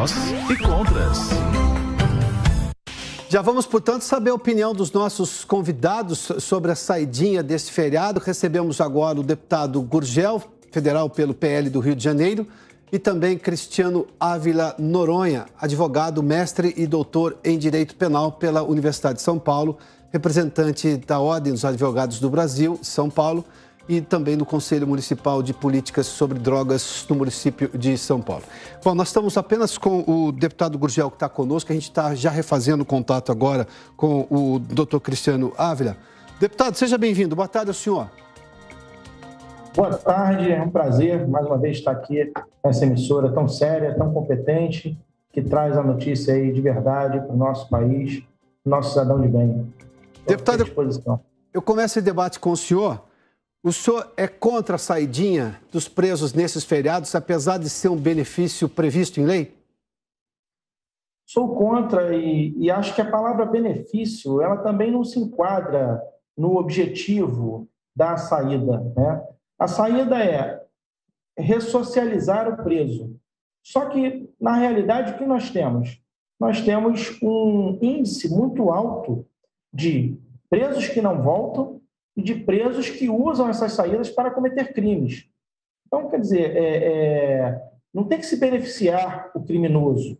prós e contras. Já vamos, portanto, saber a opinião dos nossos convidados sobre a saidinha desse feriado. Recebemos agora o deputado Gurgel, federal pelo PL do Rio de Janeiro, e também Cristiano Ávila Noronha, advogado, mestre e doutor em Direito Penal pela Universidade de São Paulo, representante da Ordem dos Advogados do Brasil, São Paulo, e também do Conselho Municipal de Políticas sobre Drogas no município de São Paulo. Bom, nós estamos apenas com o deputado Gurgel, que está conosco. A gente está já refazendo o contato agora com o doutor Cristiano Ávila. Deputado, seja bem-vindo. Boa tarde ao senhor. Boa tarde, é um prazer mais uma vez estar aqui nessa emissora tão séria, tão competente, que traz a notícia aí de verdade para o nosso país, nosso cidadão de bem. Deputado, eu começo esse debate com o senhor. O senhor é contra a saidinha dos presos nesses feriados, apesar de ser um benefício previsto em lei? Sou contra e acho que a palavra benefício, ela também não se enquadra no objetivo da saída, né? A saída é ressocializar o preso. Só que, na realidade, o que nós temos? Nós temos um índice muito alto de presos que não voltam e de presos que usam essas saídas para cometer crimes. Então, quer dizer, não tem que se beneficiar o criminoso.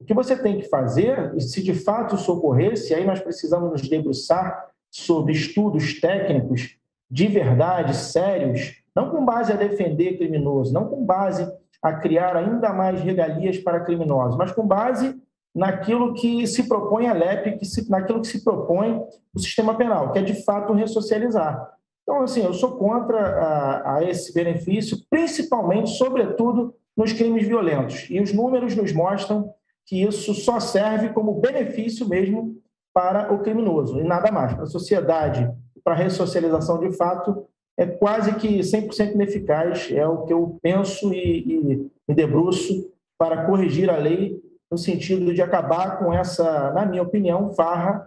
O que você tem que fazer, se de fato isso ocorresse, aí nós precisamos nos debruçar sobre estudos técnicos de verdade, sérios, não com base a defender criminoso, não com base a criar ainda mais regalias para criminosos, mas com base naquilo que se propõe a LEP, naquilo que se propõe o sistema penal, que é de fato ressocializar. Então, assim, eu sou contra a esse benefício, principalmente, sobretudo, nos crimes violentos. E os números nos mostram que isso só serve como benefício mesmo para o criminoso, e nada mais. Para a sociedade, para a ressocialização de fato, é quase que 100% ineficaz, é o que eu penso e me debruço para corrigir a lei no sentido de acabar com essa, na minha opinião, farra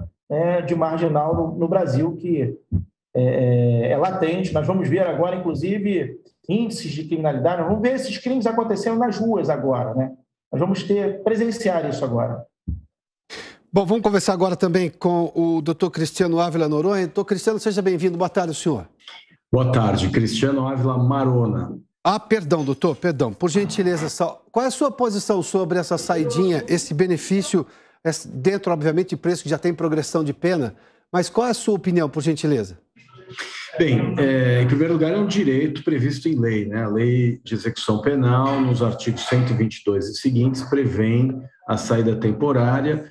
de marginal no Brasil, que é latente. Nós vamos ver agora, inclusive, índices de criminalidade, nós vamos ver esses crimes acontecendo nas ruas agora, né? Nós vamos presenciar isso agora. Bom, vamos conversar agora também com o doutor Cristiano Ávila Noronha. Doutor Cristiano, seja bem-vindo. Boa tarde, senhor. Boa tarde. Cristiano Ávila Marona. Perdão, doutor, perdão. Por gentileza, qual é a sua posição sobre essa saidinha, esse benefício, dentro, obviamente, de preço que já tem progressão de pena, mas qual é a sua opinião, por gentileza? Bem, em primeiro lugar, é um direito previsto em lei, né? A Lei de Execução Penal, nos artigos 122 e seguintes, prevê a saída temporária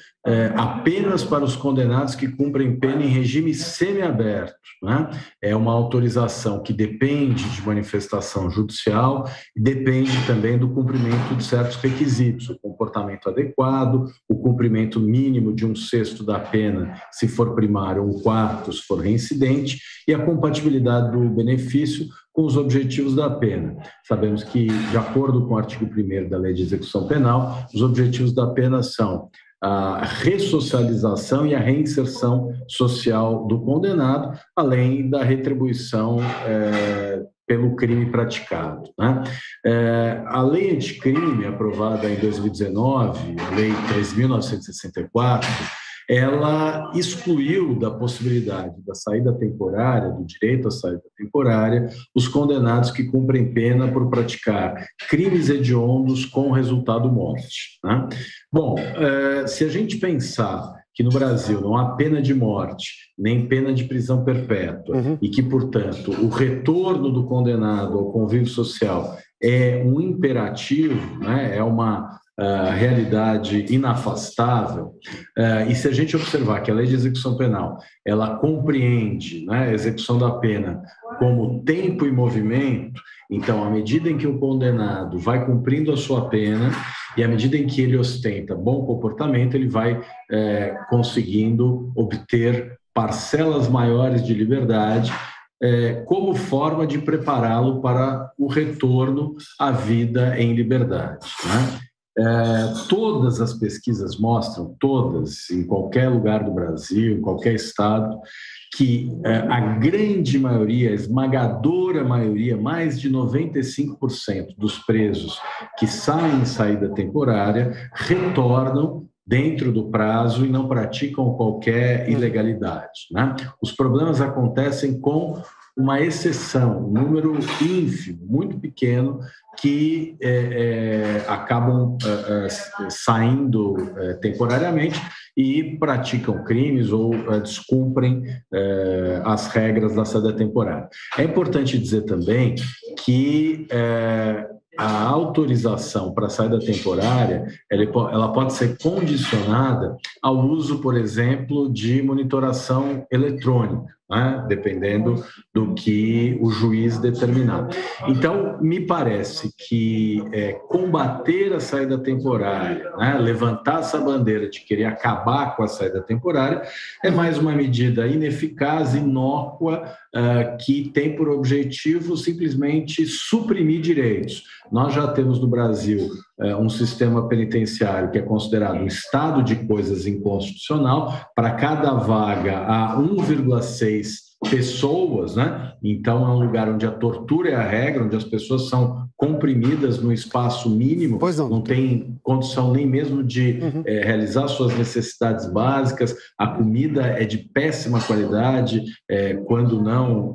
apenas para os condenados que cumprem pena em regime semiaberto, né? É uma autorização que depende de manifestação judicial e depende também do cumprimento de certos requisitos, o comportamento adequado, o cumprimento mínimo de 1/6 da pena, se for primário, 1/4 se for reincidente, e a compatibilidade do benefício com os objetivos da pena. Sabemos que, de acordo com o artigo 1º da Lei de Execução Penal, os objetivos da pena são a ressocialização e a reinserção social do condenado, além da retribuição pelo crime praticado, né? A lei anticrime, aprovada em 2019, a Lei 3.964, ela excluiu da possibilidade da saída temporária, do direito à saída temporária, os condenados que cumprem pena por praticar crimes hediondos com resultado morte, né? Bom, se a gente pensar que no Brasil não há pena de morte, nem pena de prisão perpétua, e que, portanto, o retorno do condenado ao convívio social é um imperativo, né? É uma realidade inafastável, e se a gente observar que a Lei de Execução Penal ela compreende, né, a execução da pena como tempo e movimento, então, à medida em que o condenado vai cumprindo a sua pena e à medida em que ele ostenta bom comportamento, ele vai conseguindo obter parcelas maiores de liberdade, como forma de prepará-lo para o retorno à vida em liberdade, né? Todas as pesquisas mostram, todas, em qualquer lugar do Brasil, em qualquer estado, que a grande maioria, a esmagadora maioria, mais de 95% dos presos que saem em saída temporária retornam dentro do prazo e não praticam qualquer ilegalidade, né? Os problemas acontecem com uma exceção, um número ínfimo, muito pequeno, que acabam saindo temporariamente e praticam crimes ou descumprem as regras da saída temporária. É importante dizer também que a autorização para a saída temporária ela pode ser condicionada ao uso, por exemplo, de monitoração eletrônica, né? Dependendo do que o juiz determinar. Então, me parece que combater a saída temporária, né? Levantar essa bandeira de querer acabar com a saída temporária, é mais uma medida ineficaz, inócua, que tem por objetivo simplesmente suprimir direitos. Nós já temos no Brasil um sistema penitenciário que é considerado um estado de coisas inconstitucional. Para cada vaga há 1,6 pessoas, né? Então é um lugar onde a tortura é a regra, onde as pessoas são comprimidas no espaço mínimo, não tem condição nem mesmo de realizar suas necessidades básicas, a comida é de péssima qualidade, quando não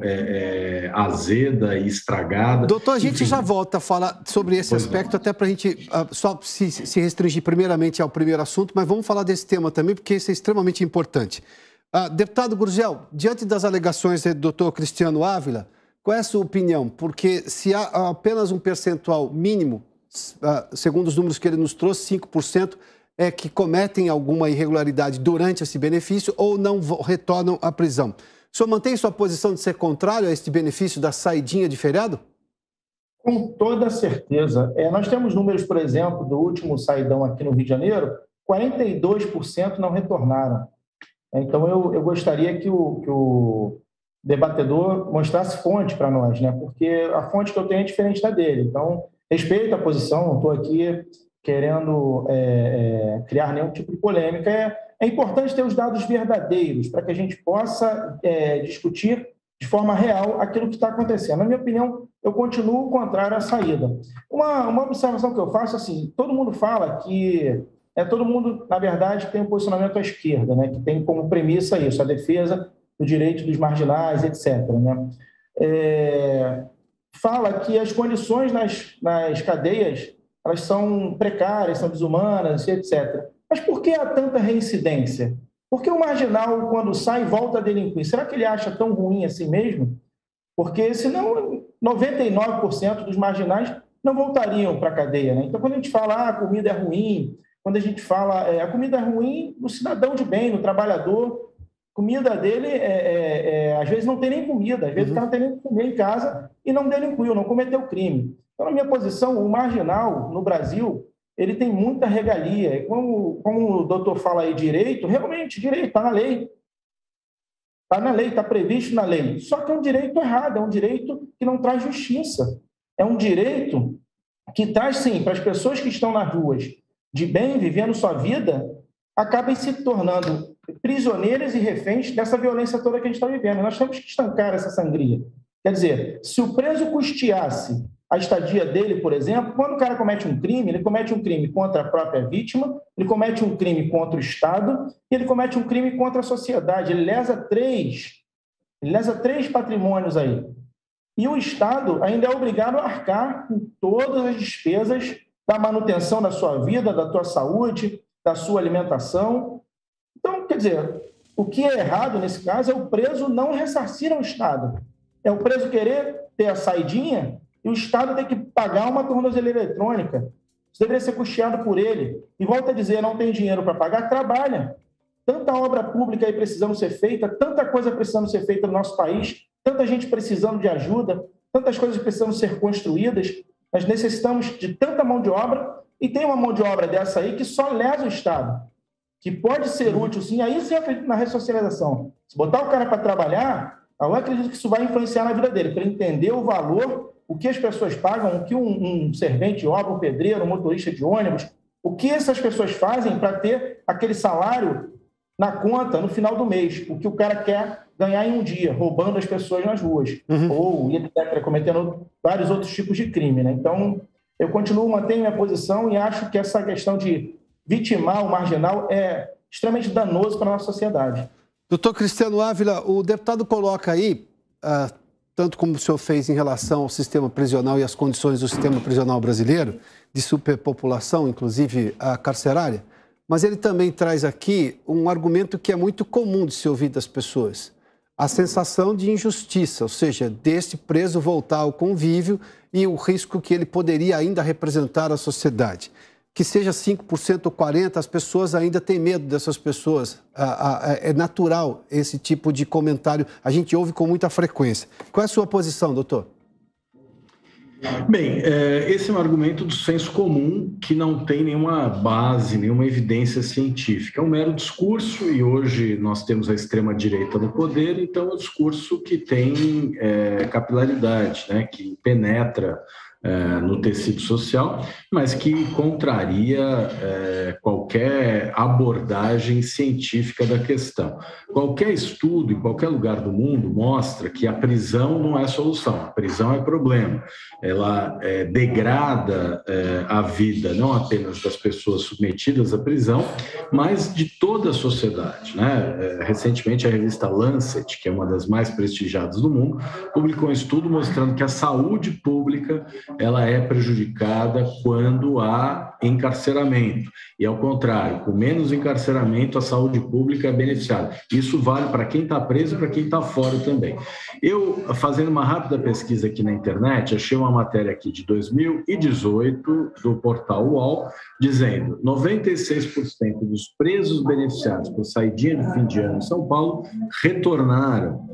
azeda e estragada. Doutor, a gente já volta a falar sobre esse aspecto, até para a gente só se restringir primeiramente ao primeiro assunto, mas vamos falar desse tema também, porque isso é extremamente importante. Deputado Gurgel, diante das alegações do doutor Cristiano Ávila, qual é a sua opinião? Porque se há apenas um percentual mínimo, segundo os números que ele nos trouxe, 5%, que cometem alguma irregularidade durante esse benefício ou não retornam à prisão. O senhor mantém sua posição de ser contrário a este benefício da saidinha de feriado? Com toda certeza. Nós temos números, por exemplo, do último saidão aqui no Rio de Janeiro, 42% não retornaram. Então, eu gostaria que o debatedor mostrasse fonte para nós, né? Porque a fonte que eu tenho é diferente da dele. Então, respeito a posição, não estou aqui querendo criar nenhum tipo de polêmica. É importante ter os dados verdadeiros para que a gente possa discutir de forma real aquilo que está acontecendo. Na minha opinião, eu continuo contrário à saída. Uma observação que eu faço, assim, todo mundo fala que todo mundo, na verdade, tem um posicionamento à esquerda, né, que tem como premissa isso, a defesa do direito dos marginais, etc. Né? Fala que as condições nas cadeias elas são precárias, são desumanas, etc. Mas por que há tanta reincidência? Por que o marginal, quando sai, volta a delinquir? Será que ele acha tão ruim assim mesmo? Porque senão 99% dos marginais não voltariam para a cadeia. Né? Então, quando a gente fala a comida é ruim, quando a gente fala a comida é ruim do cidadão de bem, do trabalhador, a comida dele, às vezes, não tem nem comida, às vezes o cara não tem nem que comer em casa e não delinquiu, não cometeu crime. Então, na minha posição, o marginal no Brasil, ele tem muita regalia. E como o doutor fala aí, direito, realmente, direito, está na lei. Está na lei, está previsto na lei. Só que é um direito errado, é um direito que não traz justiça. É um direito que traz, sim, para as pessoas que estão nas ruas de bem, vivendo sua vida, acabem se tornando prisioneiras e reféns dessa violência toda que a gente está vivendo. Nós temos que estancar essa sangria. Quer dizer, se o preso custeasse a estadia dele, por exemplo, quando o cara comete um crime, ele comete um crime contra a própria vítima, ele comete um crime contra o Estado e ele comete um crime contra a sociedade. Ele lesa três patrimônios aí. E o Estado ainda é obrigado a arcar com todas as despesas da manutenção da sua vida, da tua saúde, da sua alimentação. Então, quer dizer, o que é errado nesse caso é o preso não ressarcir ao Estado. É o preso querer ter a saidinha e o Estado tem que pagar uma tornozeleira eletrônica. Isso deveria ser custeado por ele. E volta a dizer, não tem dinheiro para pagar, trabalha. Tanta obra pública aí precisando ser feita, tanta coisa precisando ser feita no nosso país, tanta gente precisando de ajuda, tantas coisas precisando ser construídas. Nós necessitamos de tanta mão de obra e tem uma mão de obra dessa aí que só lesa o Estado, que pode ser útil, sim, aí sim na ressocialização. Se botar o cara para trabalhar, eu acredito que isso vai influenciar na vida dele, para ele entender o valor, o que as pessoas pagam, o que um servente de obra, um pedreiro, um motorista de ônibus, O que essas pessoas fazem para ter aquele salário na conta no final do mês? O que o cara quer ganhar em um dia, roubando as pessoas nas ruas, ou etc., cometendo vários outros tipos de crime, né? Então, eu continuo mantendo minha posição e acho que essa questão de vitimar o marginal é extremamente danoso para a nossa sociedade. Doutor Cristiano Ávila, o deputado coloca aí, tanto como o senhor fez em relação ao sistema prisional e as condições do sistema prisional brasileiro, de superpopulação, inclusive a carcerária, mas ele também traz aqui um argumento que é muito comum de se ouvir das pessoas. A sensação de injustiça, ou seja, deste preso voltar ao convívio e o risco que ele poderia ainda representar à sociedade. Que seja 5% ou 40%, as pessoas ainda têm medo dessas pessoas. É natural esse tipo de comentário. A gente ouve com muita frequência. Qual é a sua posição, doutor? Bem, esse é um argumento do senso comum que não tem nenhuma base, nenhuma evidência científica. É um mero discurso e hoje nós temos a extrema-direita no poder, então é um discurso que tem capilaridade, né, que penetra no tecido social, mas que contraria qualquer abordagem científica da questão. Qualquer estudo em qualquer lugar do mundo mostra que a prisão não é solução, a prisão é problema. Ela degrada a vida não apenas das pessoas submetidas à prisão, mas de toda a sociedade, né? Recentemente a revista Lancet, que é uma das mais prestigiadas do mundo, publicou um estudo mostrando que a saúde pública ela é prejudicada quando há encarceramento. E, ao contrário, com menos encarceramento, a saúde pública é beneficiada. Isso vale para quem está preso e para quem está fora também. Eu, fazendo uma rápida pesquisa aqui na internet, achei uma matéria aqui de 2018 do portal UOL, dizendo 96% dos presos beneficiados por saidinha de fim de ano em São Paulo retornaram.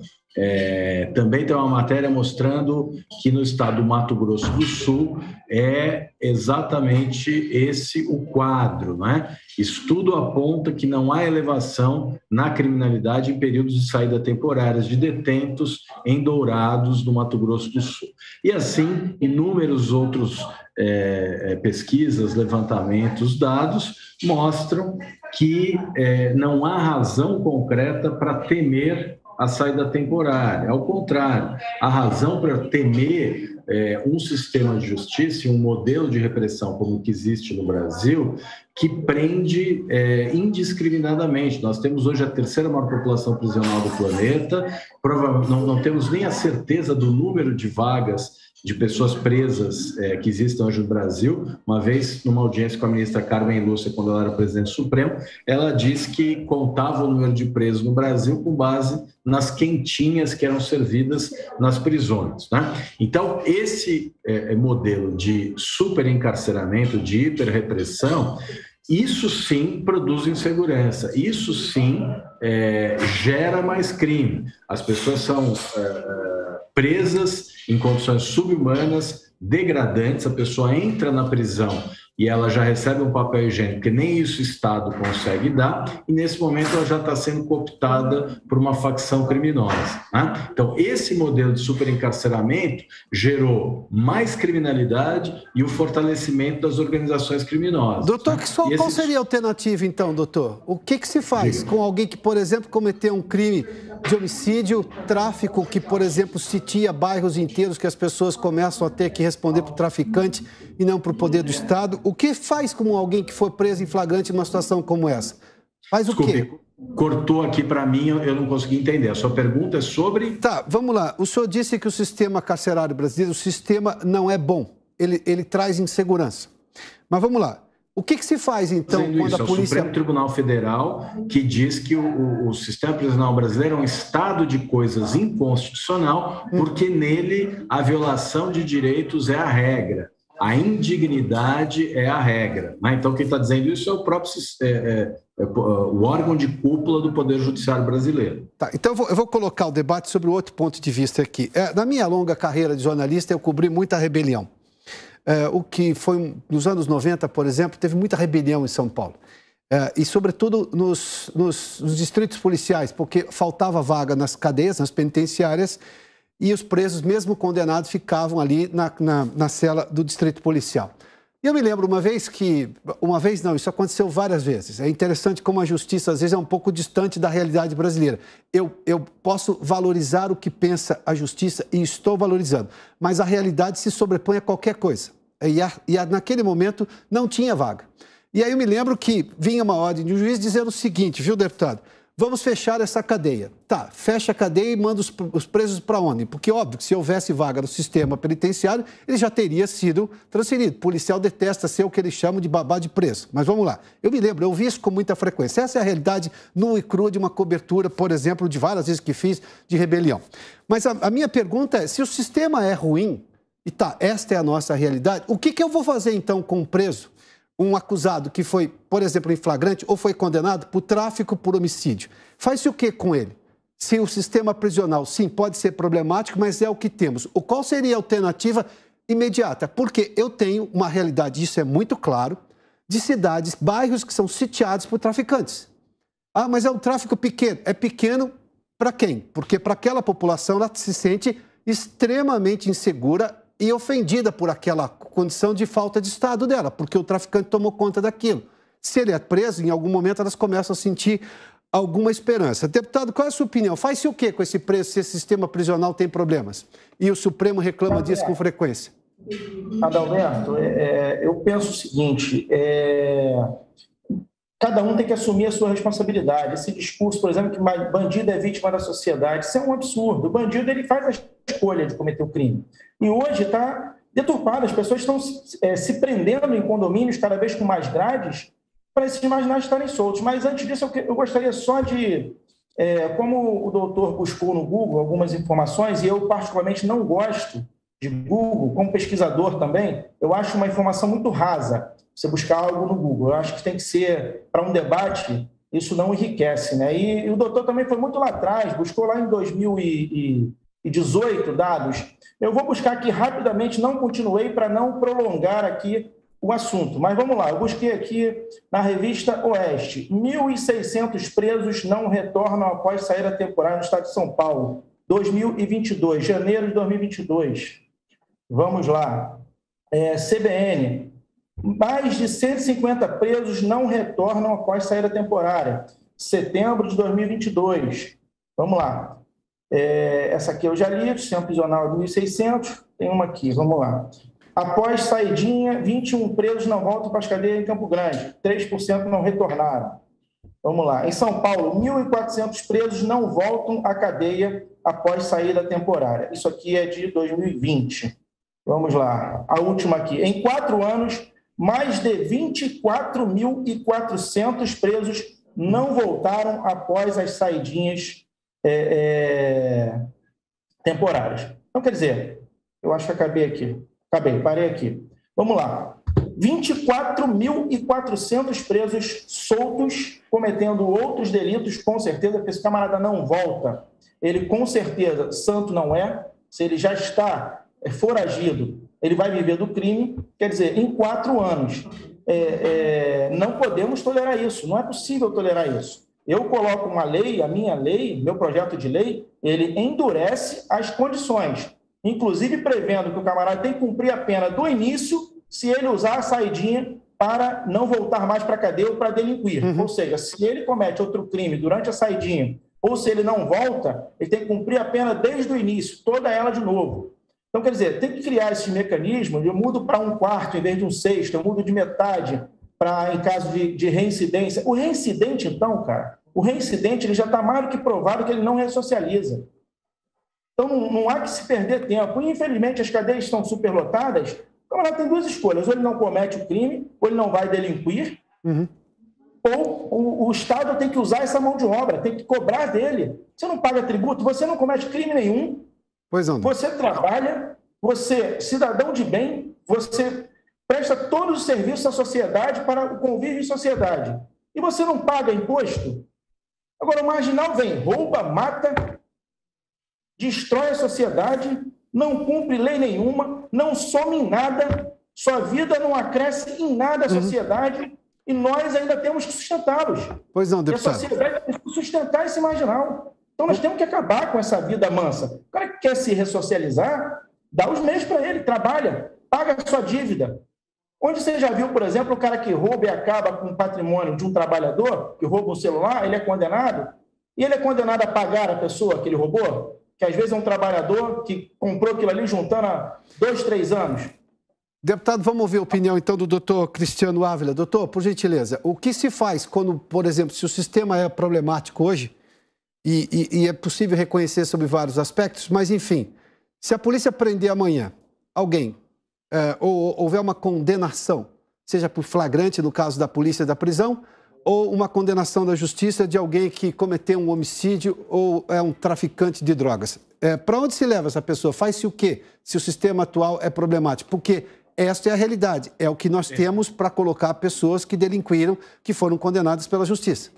Também tem uma matéria mostrando que no estado do Mato Grosso do Sul é exatamente esse o quadro, né? Estudo aponta que não há elevação na criminalidade em períodos de saída temporárias de detentos em Dourados, no Mato Grosso do Sul. E assim, inúmeros outros pesquisas, levantamentos, dados mostram que não há razão concreta para temer a saída temporária. Ao contrário, a razão para temer um sistema de justiça e um modelo de repressão como o que existe no Brasil, que prende indiscriminadamente. Nós temos hoje a terceira maior população prisional do planeta, provavelmente não temos nem a certeza do número de vagas de pessoas presas que existem hoje no Brasil. Uma vez, numa audiência com a ministra Carmen Lúcia, quando ela era presidente do Supremo, ela disse que contava o número de presos no Brasil com base nas quentinhas que eram servidas nas prisões, né? Então, esse modelo de superencarceramento, de hiperrepressão, isso sim produz insegurança, isso sim gera mais crime. As pessoas são presas em condições subhumanas, degradantes, a pessoa entra na prisão e ela já recebe um papel higiênico que nem isso o Estado consegue dar, e nesse momento ela já está sendo cooptada por uma facção criminosa, né? Então, esse modelo de superencarceramento gerou mais criminalidade e o fortalecimento das organizações criminosas. Doutor, qual seria a alternativa, então, doutor? O que se faz com alguém que, por exemplo, cometeu um crime de homicídio, tráfico, que, por exemplo, sitia bairros inteiros que as pessoas começam a ter que responder para o traficante e não para o poder do Estado? O que faz com alguém que foi preso em flagrante numa situação como essa? Faz o quê? Cortou aqui para mim, eu não consegui entender. A sua pergunta é sobre... Tá, vamos lá. O senhor disse que o sistema carcerário brasileiro, o sistema não é bom. Ele traz insegurança. Mas vamos lá. O que se faz, então, quando a polícia... É o Supremo Tribunal Federal que diz que o sistema prisional brasileiro é um estado de coisas inconstitucional porque nele a violação de direitos é a regra. A indignidade é a regra, né? Então, quem está dizendo isso é o próprio o órgão de cúpula do Poder Judiciário brasileiro. Tá, então eu vou colocar o debate sobre o outro ponto de vista aqui. Na minha longa carreira de jornalista, eu cobri muita rebelião. O que foi nos anos 90, por exemplo, teve muita rebelião em São Paulo. E, sobretudo, nos distritos policiais, porque faltava vaga nas cadeias, nas penitenciárias, e os presos, mesmo condenados, ficavam ali na cela do distrito policial. E eu me lembro uma vez não, isso aconteceu várias vezes. É interessante como a justiça às vezes é um pouco distante da realidade brasileira. Eu posso valorizar o que pensa a justiça e estou valorizando, mas a realidade se sobrepõe a qualquer coisa. Naquele momento não tinha vaga. E aí eu me lembro que vinha uma ordem de um juiz dizendo o seguinte, viu, deputado? Vamos fechar essa cadeia. Tá, fecha a cadeia e manda os presos para onde? Porque, óbvio, que se houvesse vaga no sistema penitenciário, ele já teria sido transferido. O policial detesta ser o que eles chamam de babá de preso. Mas vamos lá. Eu me lembro, eu vi isso com muita frequência. Essa é a realidade nua e crua de uma cobertura, por exemplo, de várias vezes que fiz de rebelião. Mas a minha pergunta é, se o sistema é ruim, e tá, esta é a nossa realidade, o que eu vou fazer, então, com um preso? Um acusado que foi, por exemplo, em flagrante ou foi condenado por tráfico por homicídio. Faz-se o que com ele? Se o sistema prisional, sim, pode ser problemático, mas é o que temos. Qual seria a alternativa imediata? Porque eu tenho uma realidade, isso é muito claro, de cidades, bairros que são sitiados por traficantes. Ah, mas é um tráfico pequeno. É pequeno para quem? Porque para aquela população ela se sente extremamente insegura e ofendida por aquela condição de falta de Estado dela, porque o traficante tomou conta daquilo. Se ele é preso, em algum momento elas começam a sentir alguma esperança. Deputado, qual é a sua opinião? Faz-se o que com esse preso se esse sistema prisional tem problemas? E o Supremo reclama disso com frequência. Adalberto, eu penso o seguinte, cada um tem que assumir a sua responsabilidade. Esse discurso, por exemplo, que bandido é vítima da sociedade, isso é um absurdo. O bandido ele faz a escolha de cometer o crime. E hoje está deturpado, as pessoas estão se prendendo em condomínios cada vez com mais grades para esses marginais estarem soltos. Mas antes disso, eu gostaria só de... como o doutor buscou no Google algumas informações, e eu particularmente não gosto de Google, como pesquisador também, eu acho uma informação muito rasa você buscar algo no Google. Eu acho que tem que ser, para um debate, isso não enriquece, né? E o doutor também foi muito lá atrás, buscou lá em 2018 dados. Eu vou buscar aqui rapidamente, não continuei para não prolongar aqui o assunto, mas vamos lá, eu busquei aqui na revista Oeste, 1.600 presos não retornam após sair da temporada no estado de São Paulo, 2022, janeiro de 2022. Vamos lá, CBN, mais de 150 presos não retornam após saída temporária. Setembro de 2022. Vamos lá. Essa aqui eu já li, sistema prisional de 1.600. Tem uma aqui, vamos lá. Após saidinha, 21 presos não voltam para as cadeias em Campo Grande. 3% não retornaram. Vamos lá. Em São Paulo, 1.400 presos não voltam à cadeia após saída temporária. Isso aqui é de 2020. Vamos lá. A última aqui. Em 4 anos... mais de 24.400 presos não voltaram após as saidinhas temporárias. Então, quer dizer, eu acho que parei aqui. Vamos lá. 24.400 presos soltos, cometendo outros delitos, com certeza, porque esse camarada não volta. Ele, com certeza, santo não é. Se ele já está foragido, ele vai viver do crime, quer dizer, em 4 anos. Não podemos tolerar isso, não é possível tolerar isso. Eu coloco uma lei, a minha lei, meu projeto de lei, ele endurece as condições, inclusive prevendo que o camarada tem que cumprir a pena do início se ele usar a saidinha para não voltar mais para a cadeia ou para delinquir. Ou seja, se ele comete outro crime durante a saidinha ou se ele não volta, ele tem que cumprir a pena desde o início, toda ela de novo. Então, quer dizer, tem que criar esse mecanismo, eu mudo para 1/4 em vez de 1/6, eu mudo de metade em caso de reincidência. O reincidente, então, cara, ele já está mais do que provado que ele não ressocializa. Então, não há que se perder tempo. E, infelizmente, as cadeias estão superlotadas, o camarada tem 2 escolhas, ou ele não comete o crime, ou ele não vai delinquir, ou o Estado tem que usar essa mão de obra, tem que cobrar dele. Você não paga tributo, você não comete crime nenhum, você trabalha, você, cidadão de bem, você presta todos os serviços à sociedade para o convívio em sociedade. E você não paga imposto? Agora, o marginal vem, rouba, mata, destrói a sociedade, não cumpre lei nenhuma, não some em nada, sua vida não acresce em nada à sociedade e nós ainda temos que sustentá-los. Pois não, deputado. E a sociedade tem que sustentar esse marginal. Então, nós temos que acabar com essa vida mansa. O cara que quer se ressocializar, dá os meios para ele, trabalha, paga a sua dívida. Onde você já viu, por exemplo, o cara que rouba e acaba com o patrimônio de um trabalhador, que rouba um celular, ele é condenado, e ele é condenado a pagar a pessoa que ele roubou, que às vezes é um trabalhador que comprou aquilo ali juntando há 2, 3 anos. Deputado, vamos ouvir a opinião, então, do doutor Cristiano Ávila. Doutor, por gentileza, o que se faz quando, por exemplo, se o sistema é problemático hoje, e é possível reconhecer sobre vários aspectos, mas, enfim, se a polícia prender amanhã alguém, ou houver uma condenação, seja por flagrante, no caso da polícia da prisão, ou uma condenação da justiça de alguém que cometeu um homicídio ou é um traficante de drogas. Para onde se leva essa pessoa? Faz-se o quê se o sistema atual é problemático? Porque esta é a realidade, é o que nós temos para colocar pessoas que delinquiram, que foram condenadas pela justiça.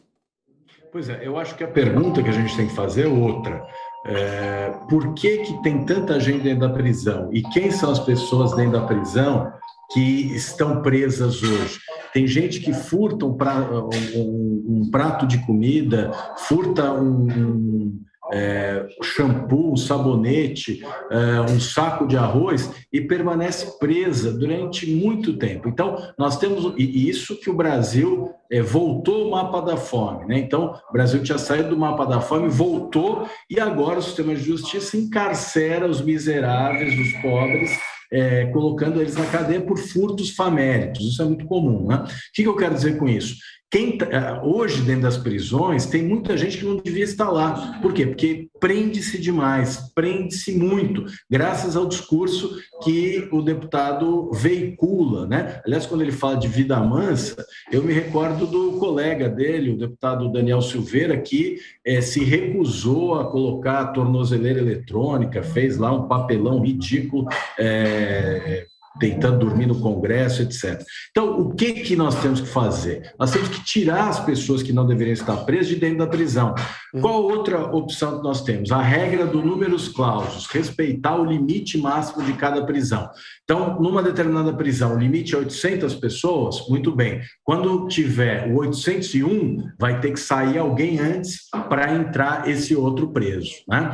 Pois é, eu acho que a pergunta que a gente tem que fazer é outra. Por que tem tanta gente dentro da prisão? E quem são as pessoas dentro da prisão que estão presas hoje? Tem gente que furta um prato de comida, furta um shampoo, um sabonete, um saco de arroz e permanece presa durante muito tempo. Então, nós temos isso que o Brasil voltou ao mapa da fome, né? Então, o Brasil tinha saído do mapa da fome, voltou, e agora o sistema de justiça encarcera os miseráveis, os pobres, colocando eles na cadeia por furtos famélicos. Isso é muito comum, né? O que eu quero dizer com isso? Hoje, dentro das prisões, tem muita gente que não devia estar lá. Por quê? Porque prende-se demais, prende-se muito, graças ao discurso que o deputado veicula, né? Aliás, quando ele fala de vida mansa, eu me recordo do colega dele, o deputado Daniel Silveira, que se recusou a colocar a tornozeleira eletrônica, fez lá um papelão ridículo, tentando dormir no Congresso, etc. Então, o que nós temos que fazer? Nós temos que tirar as pessoas que não deveriam estar presas de dentro da prisão. Qual outra opção que nós temos? A regra do numerus clausus, respeitar o limite máximo de cada prisão. Então, numa determinada prisão, o limite é 800 pessoas, muito bem. Quando tiver o 801, vai ter que sair alguém antes para entrar esse outro preso, né?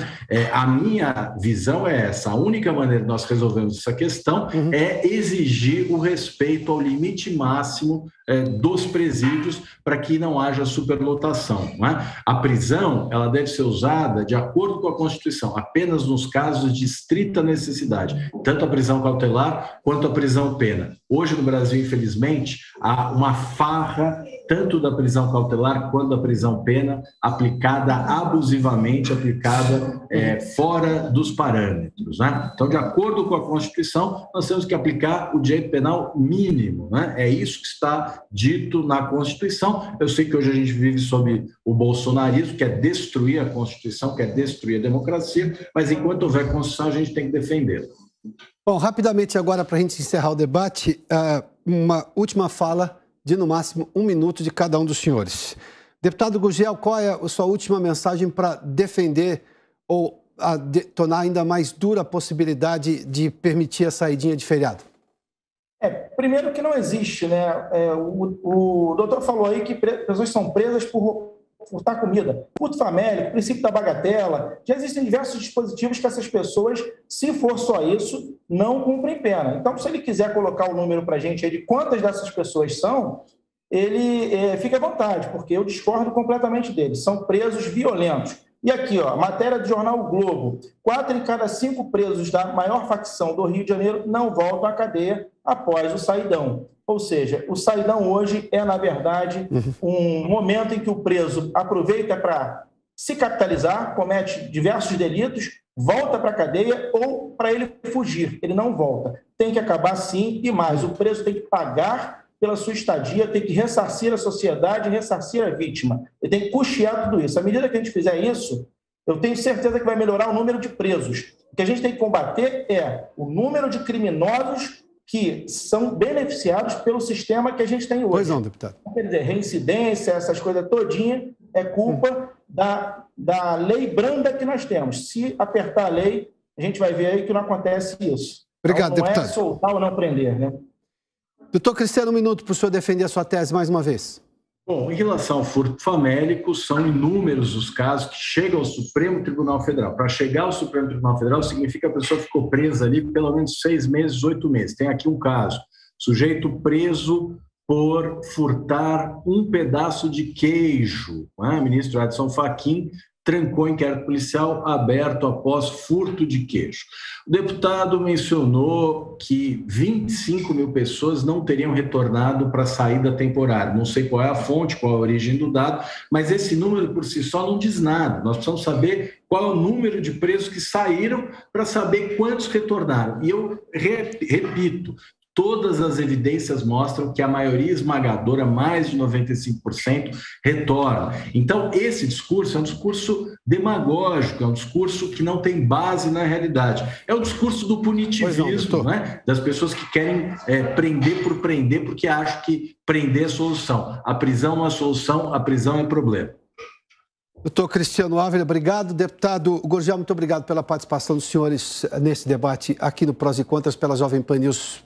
A minha visão é essa. A única maneira de nós resolvermos essa questão é exigir o respeito ao limite máximo dos presídios para que não haja superlotação, né? A prisão, ela deve ser usada de acordo com a Constituição, apenas nos casos de estrita necessidade, tanto a prisão cautelar quanto a prisão pena. Hoje no Brasil, infelizmente, há uma farra tanto da prisão cautelar quanto da prisão pena aplicada abusivamente, aplicada fora dos parâmetros, né? Então, de acordo com a Constituição, nós temos que aplicar o direito penal mínimo, né? É isso que está dito na Constituição. Eu sei que hoje a gente vive sob o bolsonarismo, que é destruir a Constituição, que é destruir a democracia, mas enquanto houver Constituição, a gente tem que defendê-la. Bom, rapidamente agora, para a gente encerrar o debate, uma última fala de, no máximo, 1 minuto de cada um dos senhores. Deputado Gurgel, qual é a sua última mensagem para defender ou tornar ainda mais dura a possibilidade de permitir a saidinha de feriado? Primeiro que não existe, né? O doutor falou aí que pessoas são presas por furtar comida. Furto famélico, princípio da bagatela. Já existem diversos dispositivos que essas pessoas, se for só isso, não cumprem pena. Então, se ele quiser colocar o número para a gente aí de quantas dessas pessoas são, ele fica à vontade, porque eu discordo completamente dele. São presos violentos. E aqui, ó, matéria do jornal O Globo. 4 em cada 5 presos da maior facção do Rio de Janeiro não voltam à cadeia após o saidão. Ou seja, o saidão hoje é, na verdade, um momento em que o preso aproveita para se capitalizar, comete diversos delitos, volta para a cadeia ou para ele fugir. Ele não volta. Tem que acabar sim, e mais, o preso tem que pagar pela sua estadia, tem que ressarcir a sociedade, ressarcir a vítima. Ele tem que custear tudo isso. À medida que a gente fizer isso, eu tenho certeza que vai melhorar o número de presos. O que a gente tem que combater é o número de criminosos que são beneficiados pelo sistema que a gente tem hoje. Pois não, deputado. Quer dizer, reincidência, essas coisas todinha, é culpa da lei branda que nós temos. Se apertar a lei, a gente vai ver aí que não acontece isso. Obrigado, então, não deputado. É soltar ou não prender, né? Doutor Cristiano, 1 minuto para o senhor defender a sua tese mais uma vez. Bom, em relação ao furto famélico, são inúmeros os casos que chegam ao Supremo Tribunal Federal. Para chegar ao Supremo Tribunal Federal, significa que a pessoa ficou presa ali pelo menos 6 meses, 8 meses. Tem aqui um caso. Sujeito preso por furtar um pedaço de queijo. Ministro Edson Fachin trancou inquérito policial aberto após furto de queijo. O deputado mencionou que 25 mil pessoas não teriam retornado para a saída temporária. Não sei qual é a fonte, qual é a origem do dado, mas esse número por si só não diz nada. Nós precisamos saber qual é o número de presos que saíram para saber quantos retornaram. E eu repito, todas as evidências mostram que a maioria esmagadora, mais de 95%, retorna. Então, esse discurso é um discurso demagógico, é um discurso que não tem base na realidade. É o discurso do punitivismo, né? Das pessoas que querem prender por prender, porque acham que prender é solução. A prisão não é solução, a prisão é problema. Doutor Cristiano Ávila, obrigado. Deputado Gurgel, muito obrigado pela participação dos senhores nesse debate aqui no Prós e Contras pela Jovem Pan News.